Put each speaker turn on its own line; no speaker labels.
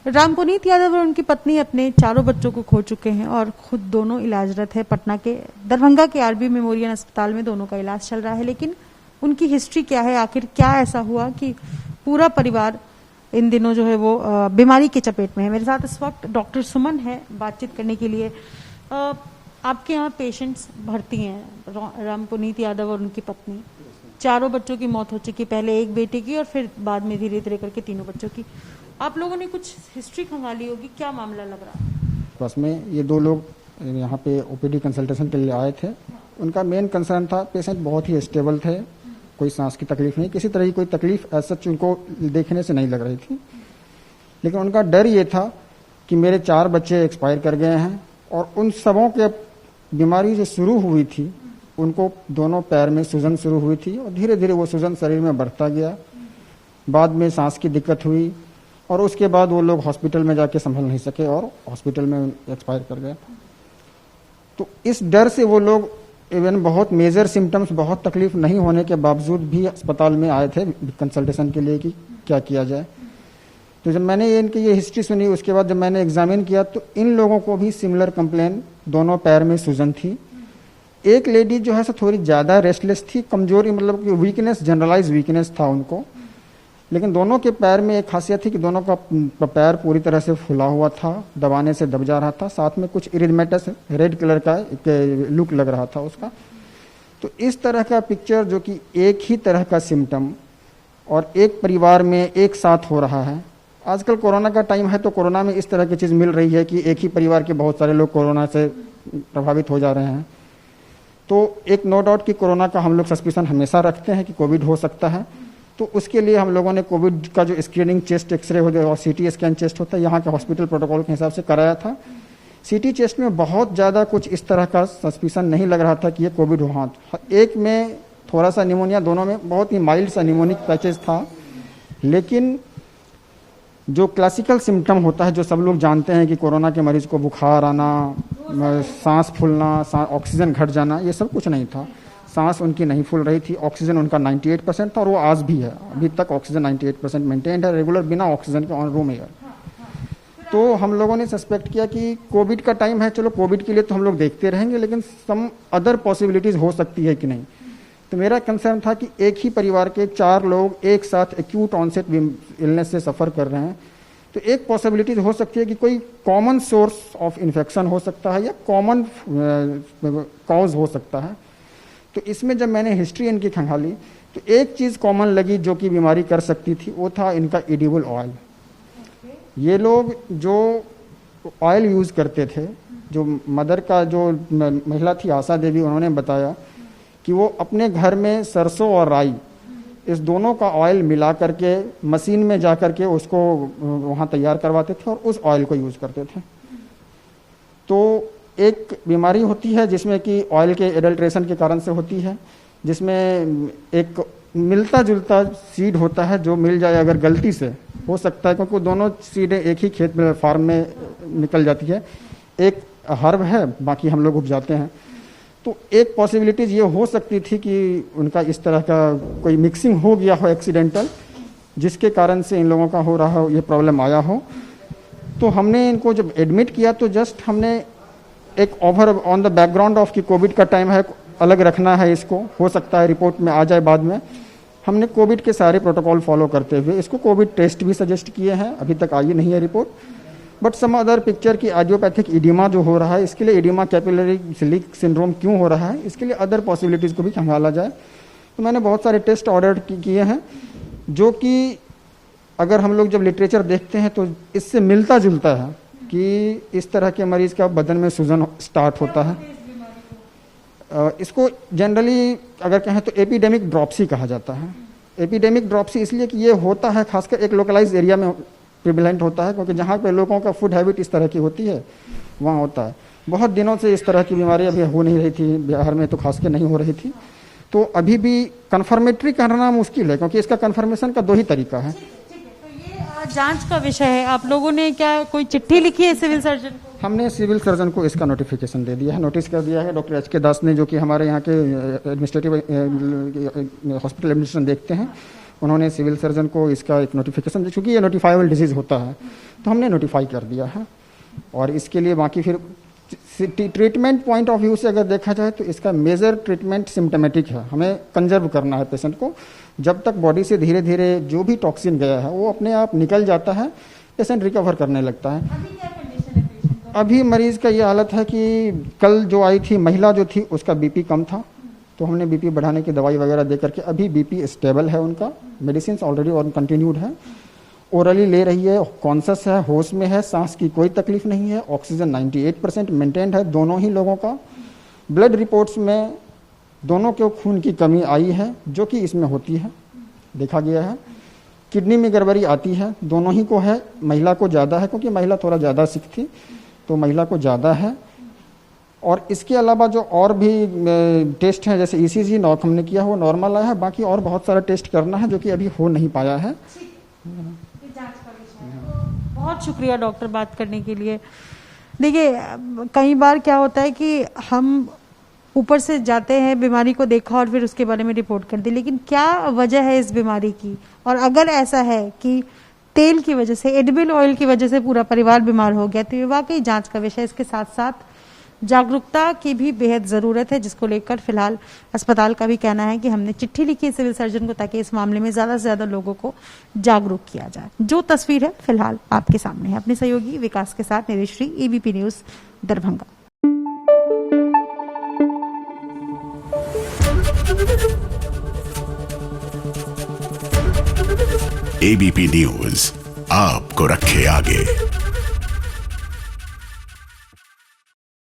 रामपुनीत यादव और उनकी पत्नी अपने चारों बच्चों को खो चुके हैं और खुद दोनों इलाजरत है। पटना के दरभंगा के आरबी मेमोरियल अस्पताल में दोनों का इलाज चल रहा है। लेकिन उनकी हिस्ट्री क्या है, आखिर क्या ऐसा हुआ कि पूरा परिवार इन दिनों जो है वो बीमारी की चपेट में है। मेरे साथ इस वक्त डॉक्टर सुमन है बातचीत करने के लिए। आपके यहाँ पेशेंट्स भर्ती हैं, रामपुनीत यादव और उनकी पत्नी, चारों बच्चों की मौत हो चुकी, पहले एक बेटे की और फिर बाद में धीरे धीरे करके तीनों बच्चों की। आप लोगों ने कुछ हिस्ट्री खंगाली होगी, क्या मामला लग रहा है?
बस में ये दो लोग यहाँ पे ओपीडी कंसल्टेशन के लिए आए थे। उनका मेन कंसर्न था, पेशेंट बहुत ही स्टेबल थे, कोई सांस की तकलीफ नहीं, किसी तरह की कोई तकलीफ ऐसा उनको देखने से नहीं लग रही थी। लेकिन उनका डर ये था कि मेरे 4 बच्चे एक्सपायर कर गए हैं और उन सबों के बीमारी जो शुरू हुई थी, उनको दोनों पैर में सूजन शुरू हुई थी और धीरे धीरे वो सूजन शरीर में बढ़ता गया। बाद में सांस की दिक्कत हुई और उसके बाद वो लोग हॉस्पिटल में जाके संभल नहीं सके और हॉस्पिटल में एक्सपायर कर गए। तो इस डर से वो लोग इवन बहुत मेजर सिम्टम्स, बहुत तकलीफ नहीं होने के बावजूद भी अस्पताल में आए थे कंसल्टेशन के लिए कि क्या किया जाए। तो जब मैंने इनकी ये हिस्ट्री सुनी, उसके बाद जब मैंने एग्जामिन किया तो इन लोगों को भी सिमिलर कंप्लेन, दोनों पैर में सूजन थी। एक लेडी जो है सो थोड़ी ज़्यादा रेस्टलेस थी, कमजोरी मतलब कि वीकनेस, जनरलाइज वीकनेस था उनको। लेकिन दोनों के पैर में एक खासियत थी कि दोनों का पैर पूरी तरह से फुला हुआ था, दबाने से दब जा रहा था, साथ में कुछ इरिथमेटस रेड कलर का लुक लग रहा था उसका। तो इस तरह का पिक्चर जो कि एक ही तरह का सिम्टम और एक परिवार में एक साथ हो रहा है। आजकल कोरोना का टाइम है तो कोरोना में इस तरह की चीज़ मिल रही है कि एक ही परिवार के बहुत सारे लोग कोरोना से प्रभावित हो जा रहे हैं। तो एक नो डाउट कि कोरोना का हम लोग सस्पिशन हमेशा रखते हैं कि कोविड हो सकता है। तो उसके लिए हम लोगों ने कोविड का जो स्क्रीनिंग चेस्ट एक्सरे हो और सीटी स्कैन चेस्ट होता है, यहाँ के हॉस्पिटल प्रोटोकॉल के हिसाब से कराया था। सीटी चेस्ट में बहुत ज़्यादा कुछ इस तरह का सस्पिशन नहीं लग रहा था कि ये कोविड हो। हाँ, एक में थोड़ा सा निमोनिया, दोनों में बहुत ही माइल्ड सा निमोनिक पैचेज था। लेकिन जो क्लासिकल सिम्टम होता है, जो सब लोग जानते हैं कि कोरोना के मरीज को बुखार आना, सांस फूलना, ऑक्सीजन घट जाना, ये सब कुछ नहीं था। सांस उनकी नहीं फूल रही थी, ऑक्सीजन उनका 98% था और वो आज भी है, अभी तक ऑक्सीजन 98% मेंटेन है रेगुलर, बिना ऑक्सीजन के ऑन रूम एयर। तो हम लोगों ने सस्पेक्ट किया कि कोविड का टाइम है, चलो कोविड के लिए तो हम लोग देखते रहेंगे, लेकिन सम अदर पॉसिबिलिटीज हो सकती है कि नहीं। तो मेरा कंसर्न था कि एक ही परिवार के 4 लोग एक साथ एक्यूट ऑनसेट इलनेस से सफ़र कर रहे हैं, तो एक पॉसिबिलिटीज हो सकती है कि कोई कॉमन सोर्स ऑफ इन्फेक्शन हो सकता है या कॉमन कॉज हो सकता है। तो इसमें जब मैंने हिस्ट्री इनकी खंगाली तो एक चीज़ कॉमन लगी जो कि बीमारी कर सकती थी, वो था इनका एडिबल ऑयल। ये लोग जो ऑयल यूज़ करते थे, जो मदर का जो महिला थी आशा देवी, उन्होंने बताया कि वो अपने घर में सरसों और राई, इस दोनों का ऑयल मिला करके मशीन में जा करके उसको वहाँ तैयार करवाते थे और उस ऑयल को यूज़ करते थे। तो एक बीमारी होती है जिसमें कि ऑयल के एडल्ट्रेशन के कारण से होती है, जिसमें एक मिलता जुलता सीड होता है जो मिल जाए अगर गलती से, हो सकता है क्योंकि दोनों सीडें एक ही खेत में फार्म में निकल जाती है, एक हर्ब है बाकी हम लोग उपजाते हैं। तो एक पॉसिबिलिटीज ये हो सकती थी कि उनका इस तरह का कोई मिक्सिंग हो गया हो एक्सीडेंटल, जिसके कारण से इन लोगों का हो रहा हो, ये प्रॉब्लम आया हो। तो हमने इनको जब एडमिट किया तो जस्ट हमने एक over on the background of कि कोविड का टाइम है, अलग रखना है इसको, हो सकता है रिपोर्ट में आ जाए बाद में, हमने कोविड के सारे प्रोटोकॉल फॉलो करते हुए इसको कोविड टेस्ट भी सजेस्ट किए हैं। अभी तक आई नहीं है report, but some other picture की आइडियोपैथिक इडिमा जो हो रहा है, इसके लिए इडिमा कैपिलरी लीक सिंड्रोम क्यों हो रहा है, इसके लिए अदर पॉसिबिलिटीज़ को भी खंगाला जाए। तो मैंने बहुत सारे टेस्ट ऑर्डर किए हैं जो कि अगर हम लोग जब लिटरेचर देखते हैं तो इससे मिलता जुलता है कि इस तरह के मरीज का बदन में सूजन स्टार्ट होता है। इसको जनरली अगर कहें तो एपिडेमिक ड्रॉप्सी कहा जाता है। एपिडेमिक ड्रॉप्सी इसलिए कि ये होता है खासकर एक लोकलाइज एरिया में प्रिविलेंट होता है, क्योंकि जहाँ पे लोगों का फूड हैबिट इस तरह की होती है वहाँ होता है। बहुत दिनों से इस तरह की बीमारी अभी हो नहीं रही थी, बिहार में तो खासकर नहीं हो रही थी। तो अभी भी कन्फर्मेटरी करना मुश्किल है क्योंकि इसका कन्फर्मेशन का 2 ही तरीका है।
जांच का विषय है, आप लोगों ने क्या कोई चिट्ठी लिखी है सिविल सर्जन को?
हमने सिविल सर्जन को इसका नोटिफिकेशन दे दिया है, नोटिस कर दिया है। डॉक्टर एच के दास ने, जो कि हमारे यहाँ के एडमिनिस्ट्रेटिव हॉस्पिटल एडमिनिस्ट्रेशन देखते हैं, उन्होंने सिविल सर्जन को इसका एक नोटिफिकेशन, चूँकि ये नोटिफाइबल डिजीज़ होता है तो हमने नोटिफाई कर दिया है। और इसके लिए बाकी फिर ट्रीटमेंट पॉइंट ऑफ व्यू से अगर देखा जाए तो इसका मेजर ट्रीटमेंट सिम्टोमेटिक है, हमें कंजर्व करना है पेशेंट को। जब तक बॉडी से धीरे धीरे जो भी टॉक्सिन गया है वो अपने आप निकल जाता है, पेशेंट रिकवर करने लगता है।
अभी क्या कंडीशन है पेशेंट का?
अभी मरीज का ये हालत है कि कल जो आई थी महिला जो थी उसका बीपी कम था, तो हमने बीपी बढ़ाने की दवाई वगैरह दे करके अभी बीपी स्टेबल है, उनका मेडिसिन ऑलरेडी और कंटिन्यूड है, ओरली ले रही है, कॉन्शस है, होश में है, सांस की कोई तकलीफ नहीं है, ऑक्सीजन 98% मेंटेन्ड है दोनों ही लोगों का। ब्लड रिपोर्ट्स में दोनों के खून की कमी आई है जो कि इसमें होती है, देखा गया है। किडनी में गड़बड़ी आती है, दोनों ही को है, महिला को ज़्यादा है क्योंकि महिला थोड़ा ज़्यादा सिक थी तो महिला को ज़्यादा है। और इसके अलावा जो और भी टेस्ट हैं जैसे ECG हमने किया वो नॉर्मल आया है, बाकी और बहुत सारा टेस्ट करना है जो कि अभी हो नहीं पाया है।
बहुत शुक्रिया डॉक्टर बात करने के लिए। देखिए कई बार क्या होता है कि हम ऊपर से जाते हैं, बीमारी को देखा और फिर उसके बारे में रिपोर्ट कर दी, लेकिन क्या वजह है इस बीमारी की, और अगर ऐसा है कि तेल की वजह से, एडिबल ऑयल की वजह से पूरा परिवार बीमार हो गया तो ये वाकई जांच का विषय। इसके साथ साथ जागरूकता की भी बेहद जरूरत है, जिसको लेकर फिलहाल अस्पताल का भी कहना है कि हमने चिट्ठी लिखी है सिविल सर्जन को ताकि इस मामले में ज्यादा से ज्यादा लोगों को जागरूक किया जाए। जो तस्वीर है फिलहाल आपके सामने है। अपने सहयोगी विकास के साथ निवेश्री, ABP news Darbhanga.
ABP news आपको रखे आगे।